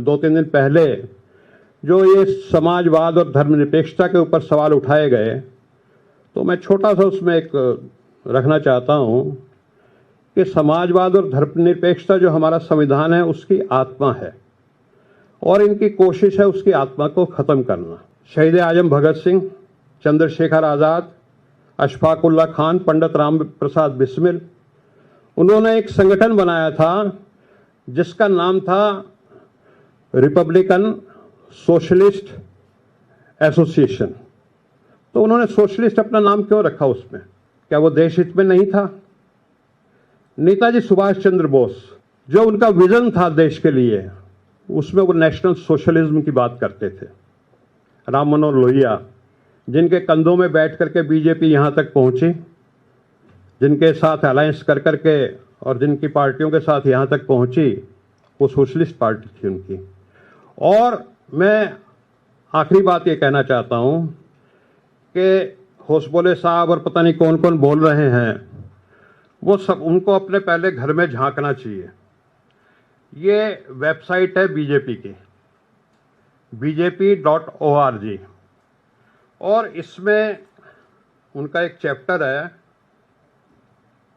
2-3 दिन पहले जो ये समाजवाद और धर्मनिरपेक्षता के ऊपर सवाल उठाए गए, तो मैं छोटा सा उसमें एक रखना चाहता हूँ कि समाजवाद और धर्मनिरपेक्षता जो हमारा संविधान है उसकी आत्मा है और इनकी कोशिश है उसकी आत्मा को ख़त्म करना। शहीद आजम भगत सिंह, चंद्रशेखर आज़ाद, अशफाक उल्लाह खान, पंडित राम प्रसाद बिस्मिल, उन्होंने एक संगठन बनाया था जिसका नाम था रिपब्लिकन सोशलिस्ट एसोसिएशन। तो उन्होंने सोशलिस्ट अपना नाम क्यों रखा उसमें? क्या वो देश हित में नहीं था? नेताजी सुभाष चंद्र बोस, जो उनका विजन था देश के लिए, उसमें वो नेशनल सोशलिज्म की बात करते थे। राम मनोहर लोहिया, जिनके कंधों में बैठ करके बीजेपी यहाँ तक पहुँची, जिनके साथ अलायंस कर करके और जिनकी पार्टियों के साथ यहाँ तक पहुँची, वो सोशलिस्ट पार्टी थी उनकी। और मैं आखिरी बात ये कहना चाहता हूँ कि होसबोले साहब और पता नहीं कौन कौन बोल रहे हैं, वो सब उनको अपने पहले घर में झांकना चाहिए। ये वेबसाइट है बीजेपी की, bjp.org, और इसमें उनका एक चैप्टर है,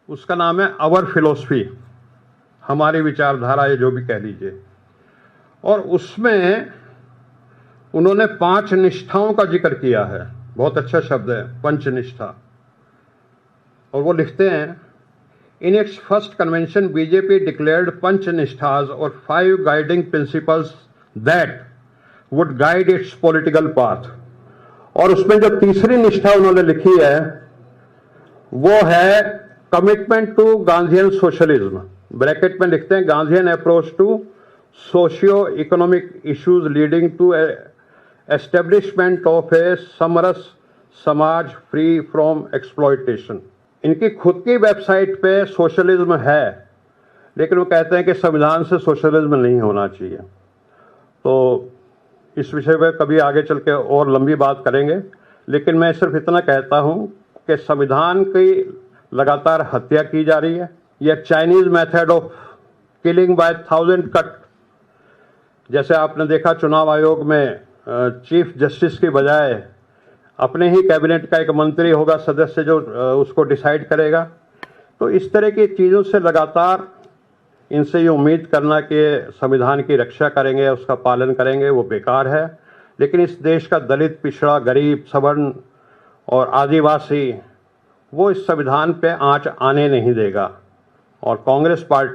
उसका नाम है आवर फिलॉसफी, हमारी विचारधारा, ये जो भी कह लीजिए। और उसमें उन्होंने 5 निष्ठाओं का जिक्र किया है। बहुत अच्छा शब्द है, पंचनिष्ठा। और वो लिखते हैं, in its first convention BJP declared पंचनिष्ठास और 5 guiding principles that would guide its political path. और उसमें जो तीसरी निष्ठा उन्होंने लिखी है वो है commitment to Gandhian socialism, bracket में लिखते हैं Gandhian approach to socio economic issues leading to establishment of a samras samaj free from exploitation. इनकी खुद की वेबसाइट पे सोशलिज्म है, लेकिन वो कहते हैं कि संविधान से सोशलिज्म नहीं होना चाहिए। तो इस विषय पे कभी आगे चल के और लंबी बात करेंगे, लेकिन मैं सिर्फ इतना कहता हूँ कि संविधान की लगातार हत्या की जा रही है। यह Chinese method of killing by 1000 cut, जैसे आपने देखा चुनाव आयोग में चीफ जस्टिस की बजाय अपने ही कैबिनेट का एक मंत्री होगा सदस्य जो उसको डिसाइड करेगा। तो इस तरह की चीज़ों से लगातार इनसे ये उम्मीद करना कि संविधान की रक्षा करेंगे, उसका पालन करेंगे, वो बेकार है। लेकिन इस देश का दलित, पिछड़ा, गरीब, सवर्ण और आदिवासी वो इस संविधान पे आंच आने नहीं देगा। और कांग्रेस पार्टी